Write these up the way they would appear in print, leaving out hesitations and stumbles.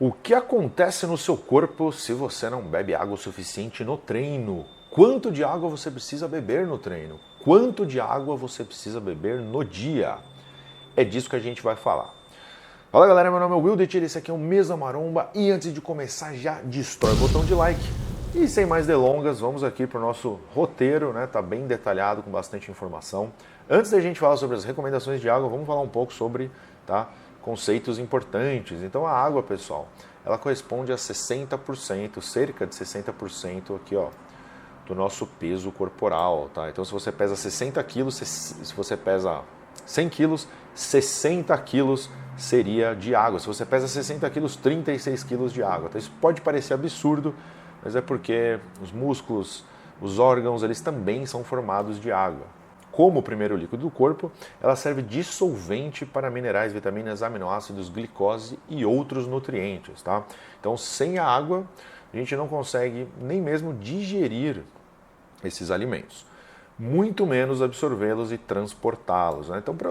O que acontece no seu corpo se você não bebe água o suficiente no treino? Quanto de água você precisa beber no treino? Quanto de água você precisa beber no dia? É disso que a gente vai falar. Fala galera, meu nome é Wilder, esse aqui é o Mesa Maromba e antes de começar já destrói o botão de like. E sem mais delongas, vamos aqui para o nosso roteiro, né? Tá bem detalhado, com bastante informação. Antes da gente falar sobre as recomendações de água, vamos falar um pouco sobre, conceitos importantes. Então a água, pessoal, ela corresponde a 60%, cerca de 60% aqui, ó, do nosso peso corporal, tá? Então se você pesa 60 quilos, se você pesa 100 quilos, 60 quilos seria de água. Se você pesa 60 quilos, 36 quilos de água. Então, isso pode parecer absurdo, mas é porque os músculos, os órgãos, eles também são formados de água. Como o primeiro líquido do corpo, ela serve dissolvente para minerais, vitaminas, aminoácidos, glicose e outros nutrientes, tá? Então, sem a água, a gente não consegue nem mesmo digerir esses alimentos, muito menos absorvê-los e transportá-los, né? Então, para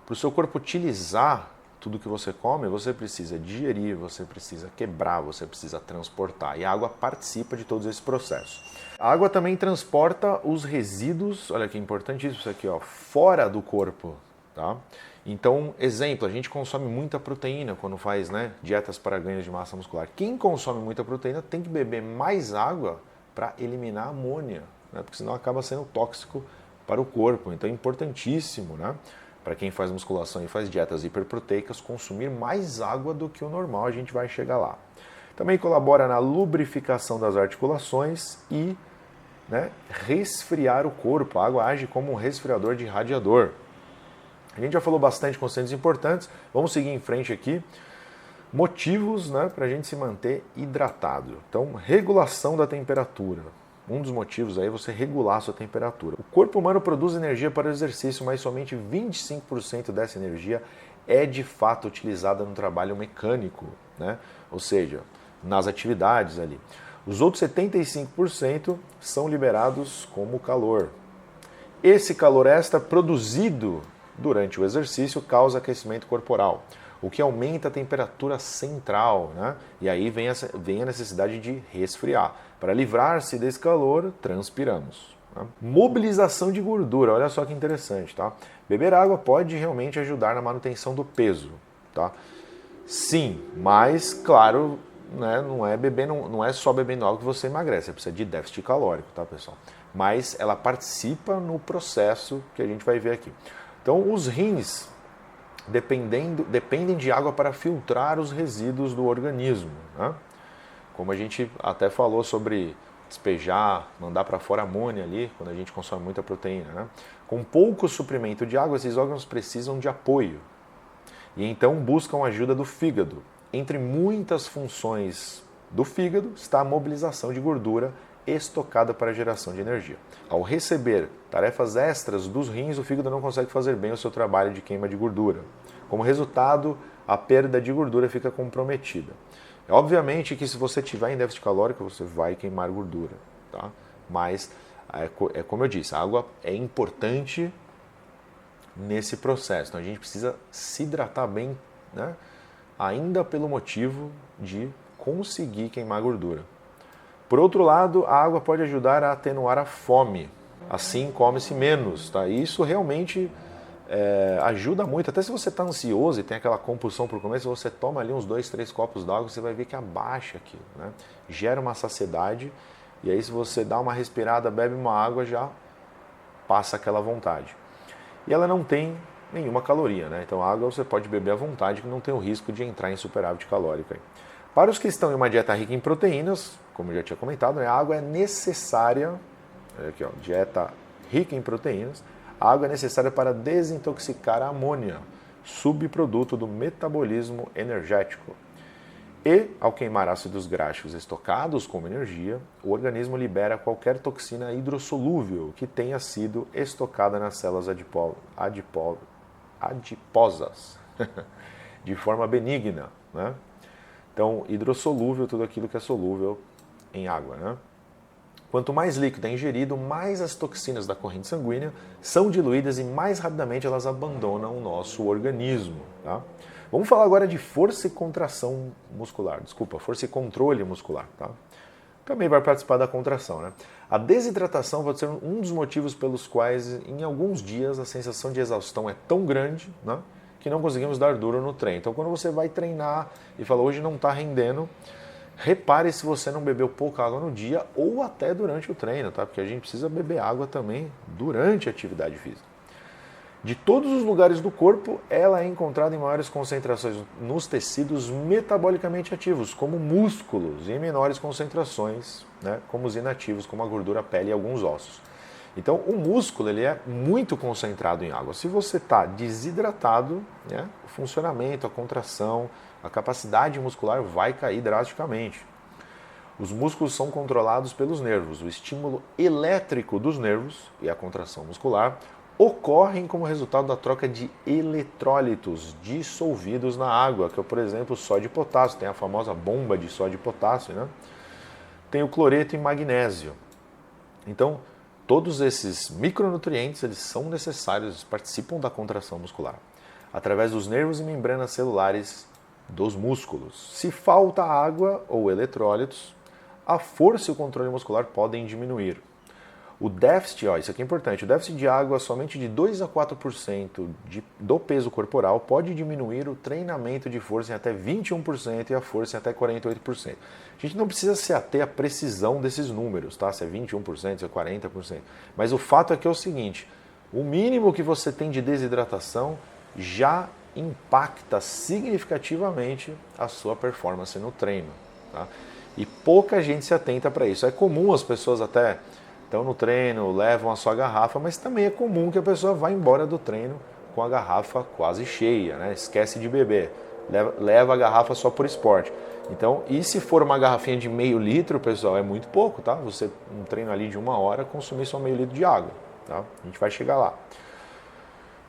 o seu corpo utilizar tudo que você come, você precisa digerir, você precisa quebrar, você precisa transportar. E a água participa de todos esses processos. A água também transporta os resíduos, olha que importante isso aqui, ó, fora do corpo, tá? Então, exemplo, a gente consome muita proteína quando faz, né, dietas para ganho de massa muscular. Quem consome muita proteína tem que beber mais água para eliminar a amônia, né? Porque senão acaba sendo tóxico para o corpo. Então é importantíssimo, né, para quem faz musculação e faz dietas hiperproteicas, consumir mais água do que o normal, a gente vai chegar lá. Também colabora na lubrificação das articulações e, né, resfriar o corpo. A água age como um resfriador de radiador. A gente já falou bastante conceitos importantes, vamos seguir em frente aqui. Motivos, né, para a gente se manter hidratado. Então, regulação da temperatura. Um dos motivos aí é você regular a sua temperatura. O corpo humano produz energia para o exercício, mas somente 25% dessa energia é de fato utilizada no trabalho mecânico, né? Ou seja, nas atividades ali. Os outros 75% são liberados como calor. Esse calor extra produzido durante o exercício causa aquecimento corporal, o que aumenta a temperatura central, né? E aí vem a necessidade de resfriar. Para livrar-se desse calor, transpiramos, né? Mobilização de gordura, olha só que interessante, tá? Beber água pode realmente ajudar na manutenção do peso, tá? Sim, mas claro, né, não é só bebendo água que você emagrece, você precisa de déficit calórico, tá, pessoal? Mas ela participa no processo que a gente vai ver aqui. Então, os rins dependem de água para filtrar os resíduos do organismo, né? Como a gente até falou sobre despejar, mandar para fora amônia ali, quando a gente consome muita proteína, né? Com pouco suprimento de água, esses órgãos precisam de apoio e então buscam a ajuda do fígado. Entre muitas funções do fígado está a mobilização de gordura estocada para a geração de energia. Ao receber tarefas extras dos rins, o fígado não consegue fazer bem o seu trabalho de queima de gordura. Como resultado, a perda de gordura fica comprometida. Obviamente que se você tiver em déficit calórico, você vai queimar gordura, tá? Mas, é como eu disse, a água é importante nesse processo. Então a gente precisa se hidratar bem, né? Ainda pelo motivo de conseguir queimar gordura. Por outro lado, a água pode ajudar a atenuar a fome. Assim come-se menos, tá? E isso realmente ajuda muito. Até se você está ansioso e tem aquela compulsão por comer, se você toma ali uns 2, 3 copos d'água, você vai ver que abaixa aquilo, né? Gera uma saciedade e aí se você dá uma respirada, bebe uma água, já passa aquela vontade. E ela não tem nenhuma caloria, né? Então a água você pode beber à vontade, que não tem o risco de entrar em superávit calórico aí. Para os que estão em uma dieta rica em proteínas, como eu já tinha comentado, né, a água é necessária, aqui, ó, dieta rica em proteínas, a água é necessária para desintoxicar a amônia, subproduto do metabolismo energético. E, ao queimar ácidos graxos estocados como energia, o organismo libera qualquer toxina hidrossolúvel que tenha sido estocada nas células adiposas, de forma benigna, né? Então, hidrossolúvel, tudo aquilo que é solúvel em água, né? Quanto mais líquido é ingerido, mais as toxinas da corrente sanguínea são diluídas e mais rapidamente elas abandonam o nosso organismo, tá? Vamos falar agora de força e contração muscular. Desculpa, força e controle muscular, tá? Também vai participar da contração, né? A desidratação pode ser um dos motivos pelos quais, em alguns dias, a sensação de exaustão é tão grande, né, que não conseguimos dar duro no treino. Então, quando você vai treinar e fala, hoje não está rendendo, repare se você não bebeu pouca água no dia ou até durante o treino, tá? Porque a gente precisa beber água também durante a atividade física. De todos os lugares do corpo, ela é encontrada em maiores concentrações nos tecidos metabolicamente ativos, como músculos, e em menores concentrações, né, como os inativos, como a gordura, a pele e alguns ossos. Então, o músculo ele é muito concentrado em água. Se você está desidratado, né, o funcionamento, a contração, a capacidade muscular vai cair drasticamente. Os músculos são controlados pelos nervos. O estímulo elétrico dos nervos e a contração muscular ocorrem como resultado da troca de eletrólitos dissolvidos na água, que é, por exemplo, o sódio e potássio. Tem a famosa bomba de sódio e potássio, né? Tem o cloreto e magnésio. Então, todos esses micronutrientes eles são necessários, eles participam da contração muscular, através dos nervos e membranas celulares dos músculos. Se falta água ou eletrólitos, a força e o controle muscular podem diminuir. O déficit, isso aqui é importante, o déficit de água somente de 2 a 4% do peso corporal pode diminuir o treinamento de força em até 21% e a força em até 48%. A gente não precisa se ater à precisão desses números, tá? Se é 21%, se é 40%. Mas o fato é que é o seguinte, o mínimo que você tem de desidratação já impacta significativamente a sua performance no treino, tá? E pouca gente se atenta para isso. É comum as pessoas até estão no treino, levam a sua garrafa, mas também é comum que a pessoa vá embora do treino com a garrafa quase cheia, né? Esquece de beber, leva a garrafa só por esporte. Então, e se for uma garrafinha de meio litro, pessoal, é muito pouco, tá? Você, um treino ali de 1 hora, consumir só meio litro de água, tá? A gente vai chegar lá.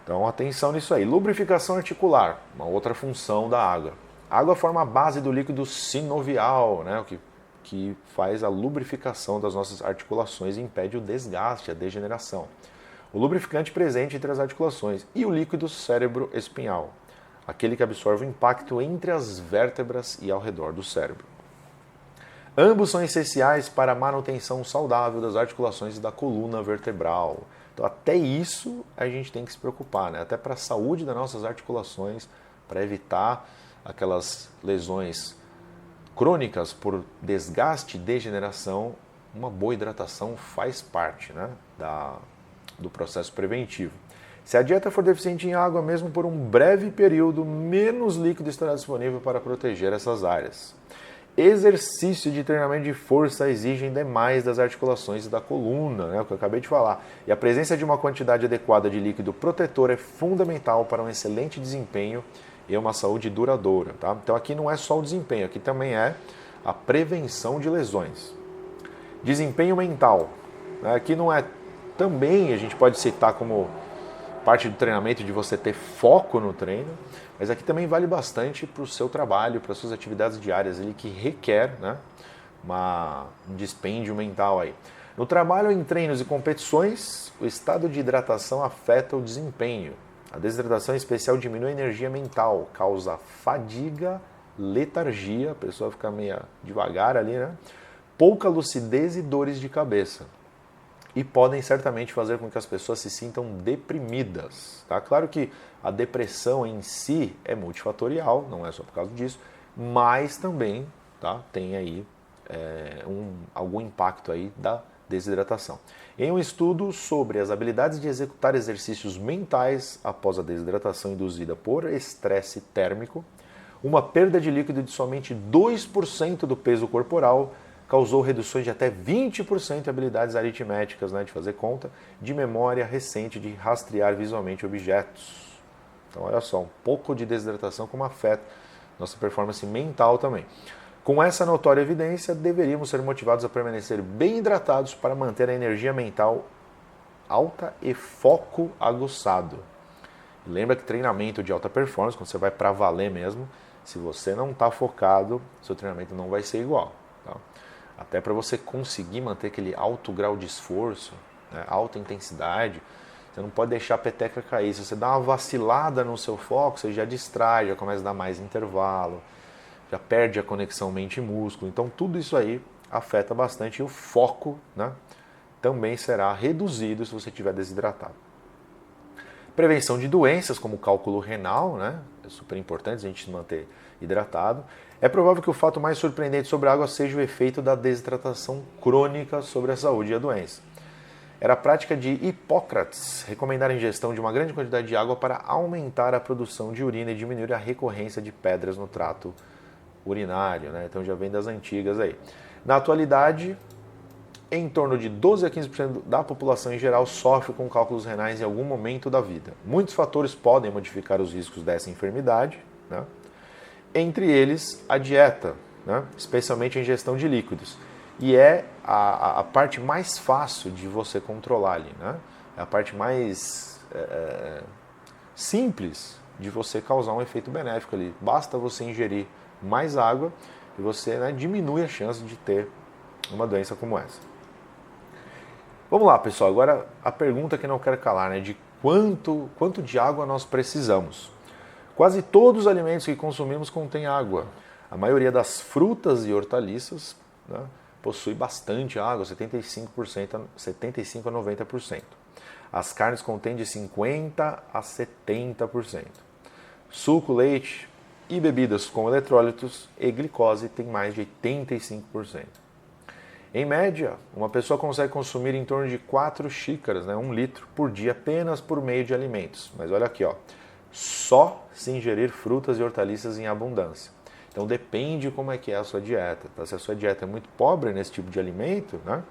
Então, atenção nisso aí. Lubrificação articular, uma outra função da água. A água forma a base do líquido sinovial, né? O que faz a lubrificação das nossas articulações e impede o desgaste, a degeneração. O lubrificante presente entre as articulações e o líquido cérebro-espinhal, aquele que absorve o impacto entre as vértebras e ao redor do cérebro. Ambos são essenciais para a manutenção saudável das articulações e da coluna vertebral. Então, até isso a gente tem que se preocupar, né? Até para a saúde das nossas articulações, para evitar aquelas lesões crônicas por desgaste e degeneração, uma boa hidratação faz parte, né, do processo preventivo. Se a dieta for deficiente em água, mesmo por um breve período, menos líquido estará disponível para proteger essas áreas. Exercício de treinamento de força exigem demais das articulações e da coluna, né, o que eu acabei de falar. E a presença de uma quantidade adequada de líquido protetor é fundamental para um excelente desempenho e uma saúde duradoura, tá? Então aqui não é só o desempenho, aqui também é a prevenção de lesões. Desempenho mental, né? Aqui não é também, a gente pode citar como parte do treinamento de você ter foco no treino, mas aqui também vale bastante para o seu trabalho, para as suas atividades diárias, ele que requer, né, um dispêndio mental aí. No trabalho, em treinos e competições, o estado de hidratação afeta o desempenho. A desidratação em especial diminui a energia mental, causa fadiga, letargia, a pessoa fica meio devagar ali, né? Pouca lucidez e dores de cabeça. E podem certamente fazer com que as pessoas se sintam deprimidas. Tá? Claro que a depressão em si é multifatorial, não é só por causa disso, mas também, tá, tem aí algum impacto aí da desidratação. Em um estudo sobre as habilidades de executar exercícios mentais após a desidratação induzida por estresse térmico, uma perda de líquido de somente 2% do peso corporal causou reduções de até 20% em habilidades aritméticas, né, de fazer conta, de memória recente, de rastrear visualmente objetos. Então, olha só, um pouco de desidratação como afeta nossa performance mental também. Com essa notória evidência, deveríamos ser motivados a permanecer bem hidratados para manter a energia mental alta e foco aguçado. Lembra que treinamento de alta performance, quando você vai para valer mesmo, se você não está focado, seu treinamento não vai ser igual. Tá? Até para você conseguir manter aquele alto grau de esforço, né, alta intensidade, Você não pode deixar a peteca cair. Se você dá uma vacilada no seu foco, você já distrai, já começa a dar mais intervalo, já perde a conexão mente e músculo. Então tudo isso aí afeta bastante e o foco, né, também será reduzido se você estiver desidratado. Prevenção de doenças como cálculo renal, né, é super importante a gente se manter hidratado. É provável que o fato mais surpreendente sobre a água seja o efeito da desidratação crônica sobre a saúde e a doença. Era a prática de Hipócrates recomendar a ingestão de uma grande quantidade de água para aumentar a produção de urina e diminuir a recorrência de pedras no trato urinário, né? Então já vem das antigas aí. Na atualidade, em torno de 12 a 15% da população em geral sofre com cálculos renais em algum momento da vida. Muitos fatores podem modificar os riscos dessa enfermidade, né? Entre eles a dieta, né? Especialmente a ingestão de líquidos. E é a parte mais fácil de você controlar ali, né? É a parte mais simples de você causar um efeito benéfico ali. Basta você ingerir mais água e você, né, diminui a chance de ter uma doença como essa. Vamos lá, pessoal. Agora a pergunta que não quero calar, né? De quanto de água nós precisamos? Quase todos os alimentos que consumimos contêm água. A maioria das frutas e hortaliças, né, possui bastante água, 75% a 90%. As carnes contêm de 50% a 70%. Suco, leite e bebidas com eletrólitos e glicose têm mais de 85%. Em média, uma pessoa consegue consumir em torno de 4 xícaras, né, 1 litro, por dia apenas por meio de alimentos. Mas olha aqui, ó, só se ingerir frutas e hortaliças em abundância. Então depende como é que é a sua dieta. Tá? Se a sua dieta é muito pobre nesse tipo de alimento, né,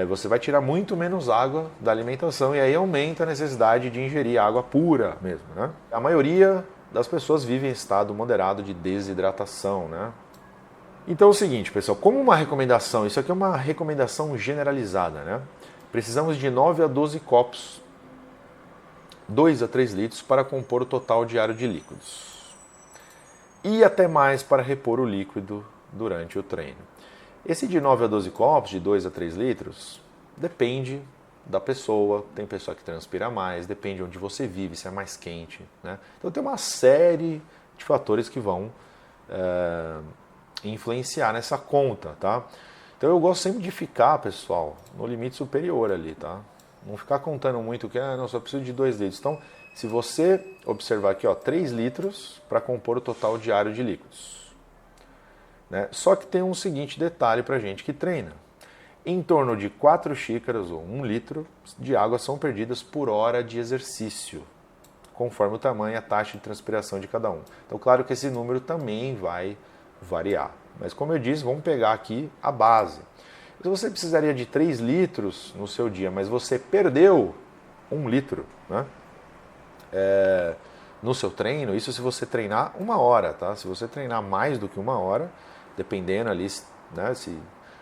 você vai tirar muito menos água da alimentação e aí aumenta a necessidade de ingerir água pura mesmo. Né? A maioria das pessoas vive em estado moderado de desidratação. Né? Então é o seguinte, pessoal, como uma recomendação, isso aqui é uma recomendação generalizada, né? Precisamos de 9 a 12 copos, 2 a 3 litros para compor o total diário de líquidos. E até mais para repor o líquido durante o treino. Esse de 9 a 12 copos, de 2 a 3 litros, depende da pessoa. Tem pessoa que transpira mais, depende de onde você vive, se é mais quente, né? Então tem uma série de fatores que vão influenciar nessa conta, tá? Então eu gosto sempre de ficar, pessoal, no limite superior ali, tá? Não ficar contando muito que, não, só preciso de 2 litros. Então, se você observar aqui, ó, 3 litros para compor o total diário de líquidos. Né? Só que tem um seguinte detalhe para gente que treina. Em torno de 4 xícaras ou 1 litro de água são perdidas por hora de exercício, conforme o tamanho e a taxa de transpiração de cada um. Então, claro que esse número também vai variar. Mas como eu disse, vamos pegar aqui a base. Se você precisaria de 3 litros no seu dia, mas você perdeu 1 litro, né, no seu treino, isso se você treinar 1 hora, tá? Se você treinar mais do que 1 hora, dependendo ali, né, se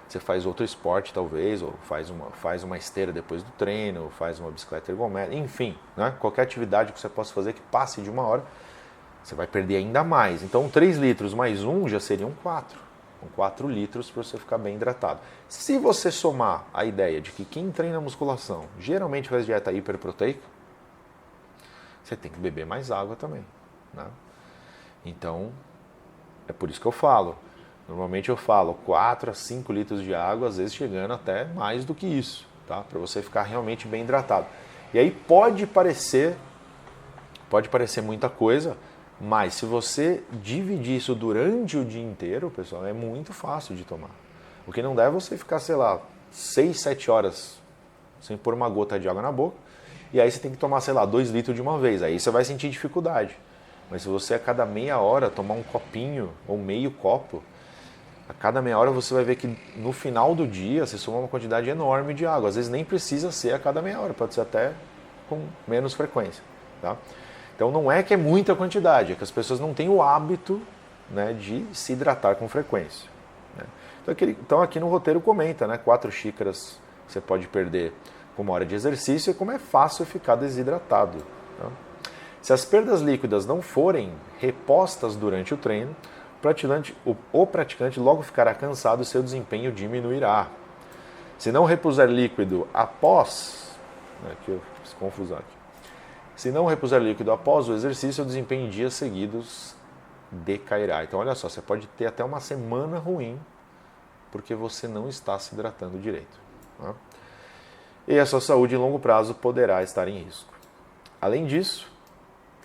você faz outro esporte talvez, ou faz uma esteira depois do treino, ou faz uma bicicleta ergométrica, enfim, né, qualquer atividade que você possa fazer que passe de 1 hora, você vai perder ainda mais. Então 3 litros mais 1 já seriam 4. Com 4 litros para você ficar bem hidratado. Se você somar a ideia de que quem treina musculação geralmente faz dieta hiperproteica, você tem que beber mais água também. Né? Então, é por isso que eu falo. Normalmente eu falo 4 a 5 litros de água, às vezes chegando até mais do que isso, tá? Para você ficar realmente bem hidratado. E aí pode parecer muita coisa, mas se você dividir isso durante o dia inteiro, pessoal, é muito fácil de tomar. O que não dá é você ficar, sei lá, 6, 7 horas sem pôr uma gota de água na boca, e aí você tem que tomar, sei lá, 2 litros de uma vez. Aí você vai sentir dificuldade. Mas se você a cada meia hora tomar um copinho ou meio copo, a cada meia hora você vai ver que no final do dia você soma uma quantidade enorme de água. Às vezes nem precisa ser a cada meia hora, pode ser até com menos frequência, tá? Então não é que é muita quantidade, é que as pessoas não têm o hábito, né, de se hidratar com frequência. Né? Então aqui no roteiro comenta, né, 4 xícaras você pode perder com 1 hora de exercício e como é fácil ficar desidratado. Tá? Se as perdas líquidas não forem repostas durante o treino, o praticante logo ficará cansado e seu desempenho diminuirá. Se não repuser líquido após, né, aqui eu fiz confusão aqui. Se não repuser líquido após o exercício, o desempenho em dias seguidos decairá. Então, olha só, você pode ter até uma semana ruim porque você não está se hidratando direito. Né? E a sua saúde em longo prazo poderá estar em risco. Além disso,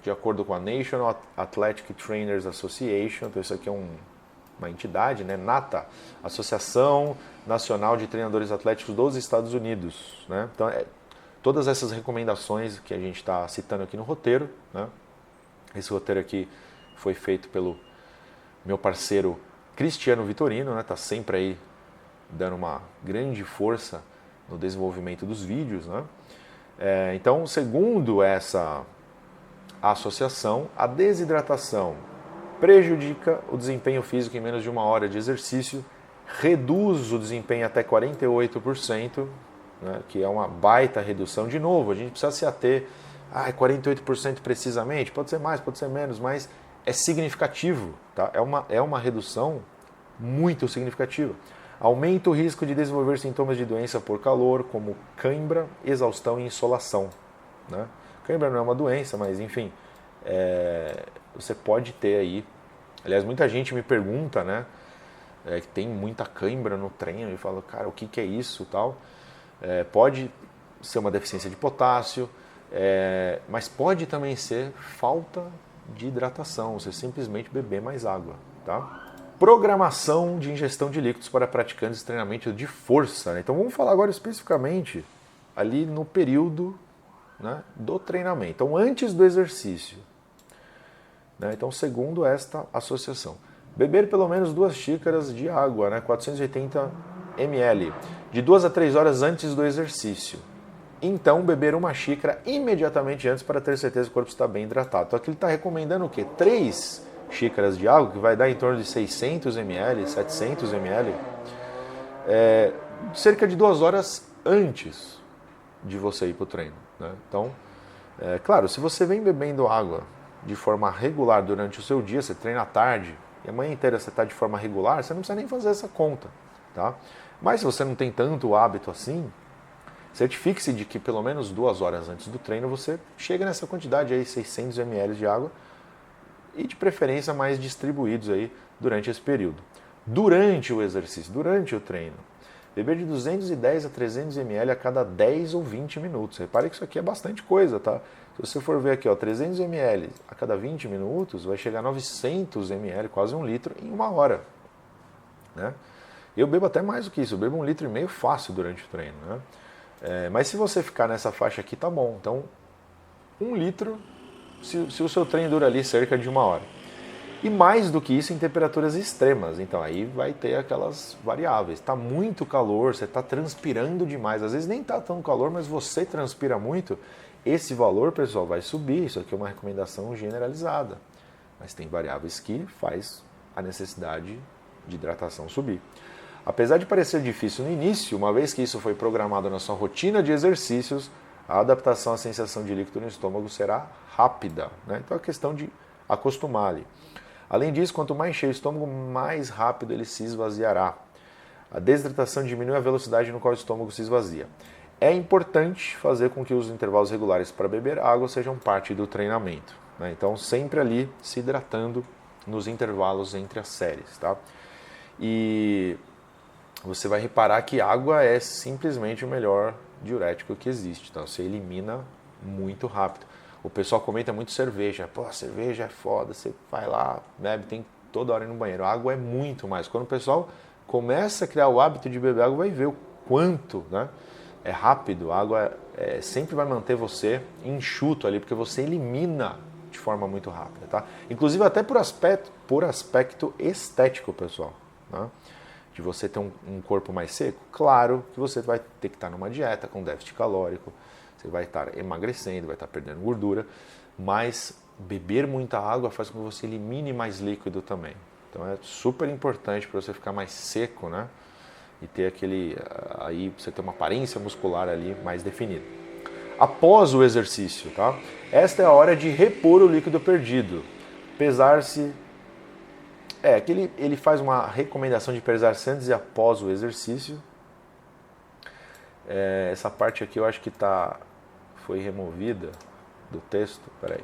de acordo com a National Athletic Trainers Association, então isso aqui é uma entidade, né? NATA, Associação Nacional de Treinadores Atléticos dos Estados Unidos. Né? Então, todas essas recomendações que a gente está citando aqui no roteiro, né? Esse roteiro aqui foi feito pelo meu parceiro Cristiano Vitorino, né? Tá sempre aí dando uma grande força no desenvolvimento dos vídeos. Né? Então, segundo essa associação, a desidratação prejudica o desempenho físico em menos de 1 hora de exercício, reduz o desempenho até 48%, né, que é uma baita redução. De novo, a gente precisa se ater a 48% precisamente, pode ser mais, pode ser menos, mas é significativo, tá? É uma redução muito significativa. Aumenta o risco de desenvolver sintomas de doença por calor, como cãibra, exaustão e insolação. Né? Cãibra não é uma doença, mas enfim, você pode ter aí. Aliás, muita gente me pergunta, né, que tem muita cãibra no treino e fala, cara, o que é isso, tal? Pode ser uma deficiência de potássio, mas pode também ser falta de hidratação, você simplesmente beber mais água, tá? Programação de ingestão de líquidos para praticantes de treinamento de força. Né? Então vamos falar agora especificamente ali no período, né, do treinamento, então antes do exercício. Né? Então, segundo esta associação, beber pelo menos 2 xícaras de água, né, 480 ml, de 2 a 3 horas antes do exercício. Então, beber 1 xícara imediatamente antes para ter certeza que o corpo está bem hidratado. Então, aqui ele está recomendando o quê? 3 xícaras de água, que vai dar em torno de 600 ml, 700 ml, cerca de 2 horas antes de você ir para o treino. Né? Então, claro, se você vem bebendo água de forma regular durante o seu dia, você treina à tarde, e a manhã inteira você está de forma regular, você não precisa nem fazer essa conta. Tá? Mas se você não tem tanto hábito assim, certifique-se de que pelo menos 2 horas antes do treino você chega nessa quantidade aí, 600 ml de água, e de preferência mais distribuídos aí durante esse período. Durante o exercício, durante o treino, beber de 210 a 300 ml a cada 10 ou 20 minutos. Repare que isso aqui é bastante coisa, tá? Se você for ver aqui, ó, 300 ml a cada 20 minutos, vai chegar a 900 ml, quase 1 litro, em 1 hora. Né? Eu bebo até mais do que isso, eu bebo 1,5 litro fácil durante o treino. Né? Mas se você ficar nessa faixa aqui, tá bom. Então, 1 litro, se o seu treino dura ali cerca de 1 hora. E mais do que isso em temperaturas extremas. Então aí vai ter aquelas variáveis. Está muito calor, você está transpirando demais. Às vezes nem está tão calor, mas você transpira muito. Esse valor, pessoal, vai subir. Isso aqui é uma recomendação generalizada. Mas tem variáveis que faz a necessidade de hidratação subir. Apesar de parecer difícil no início, uma vez que isso foi programado na sua rotina de exercícios, a adaptação à sensação de líquido no estômago será rápida. Né? Então é questão de acostumar ali. Além disso, quanto mais cheio o estômago, mais rápido ele se esvaziará. A desidratação diminui a velocidade no qual o estômago se esvazia. É importante fazer com que os intervalos regulares para beber água sejam parte do treinamento. Né? Então, sempre ali se hidratando nos intervalos entre as séries. Tá? E você vai reparar que água é simplesmente o melhor diurético que existe. Tá? Você elimina muito rápido. O pessoal comenta muito cerveja. Pô, cerveja é foda, você vai lá, bebe, tem toda hora ir no banheiro. A água é muito mais. Quando o pessoal começa a criar o hábito de beber água, vai ver o quanto, né? É rápido. A água sempre vai manter você enxuto ali, porque você elimina de forma muito rápida, tá? Inclusive até por aspecto estético, pessoal. Né? De você ter um corpo mais seco. Claro que você vai ter que estar numa dieta com déficit calórico. Você vai estar emagrecendo, vai estar perdendo gordura, mas beber muita água faz com que você elimine mais líquido também. Então é super importante para você ficar mais seco, né? E ter aí você ter uma aparência muscular ali mais definida. Após o exercício, tá? Esta é a hora de repor o líquido perdido. Pesar-se. Aqui ele faz uma recomendação de pesar-se antes e após o exercício. Essa parte aqui eu acho que está foi removida do texto, peraí.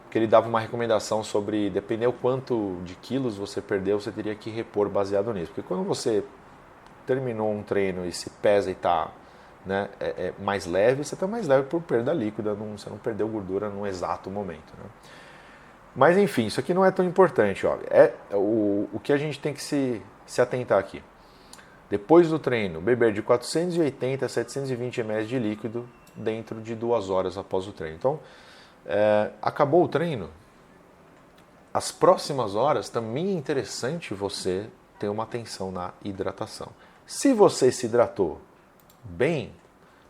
Que ele dava uma recomendação sobre, depender o quanto de quilos você perdeu, você teria que repor baseado nisso. Porque quando você terminou um treino e se pesa e está, né, mais leve, você está mais leve por perda líquida, você não perdeu gordura num exato momento. Né? Mas enfim, isso aqui não é tão importante. Ó. O que a gente tem que se atentar aqui. Depois do treino, beber de 480 a 720 ml de líquido dentro de 2 horas após o treino. Então, acabou o treino, as próximas horas também é interessante você ter uma atenção na hidratação. Se você se hidratou bem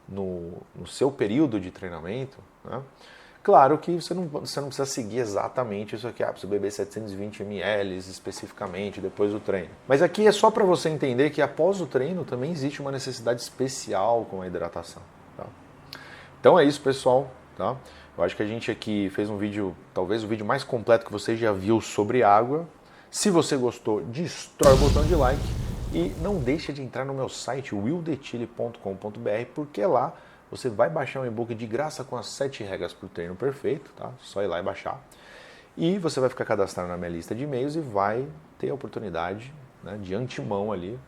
no seu período de treinamento, né, claro que você não precisa seguir exatamente isso aqui, precisa beber 720 ml especificamente depois do treino. Mas aqui é só para você entender que após o treino também existe uma necessidade especial com a hidratação. Tá? Então é isso, pessoal. Tá? Eu acho que a gente aqui fez um vídeo, talvez o vídeo mais completo que você já viu sobre água. Se você gostou, destrói o botão de like e não deixa de entrar no meu site wildetile.com.br, porque lá você vai baixar um e-book de graça com as 7 regras para o treino perfeito, tá? Só ir lá e baixar. E você vai ficar cadastrado na minha lista de e-mails e vai ter a oportunidade, né, de antemão ali,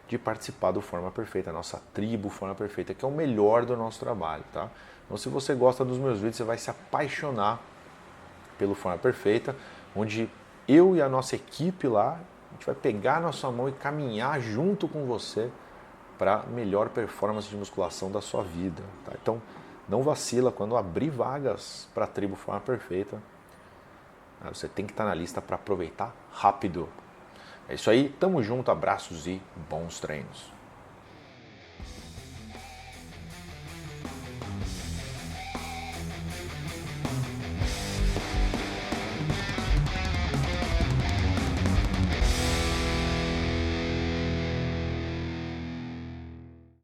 de participar do Forma Perfeita, a nossa tribo Forma Perfeita, que é o melhor do nosso trabalho, tá? Então, se você gosta dos meus vídeos, você vai se apaixonar pelo Forma Perfeita, onde eu e a nossa equipe lá, a gente vai pegar na sua mão e caminhar junto com você para melhor performance de musculação da sua vida. Tá? Então, não vacila, quando abrir vagas para a tribo Forma Perfeita, você tem que estar na lista para aproveitar rápido. É isso aí, tamo junto, abraços e bons treinos.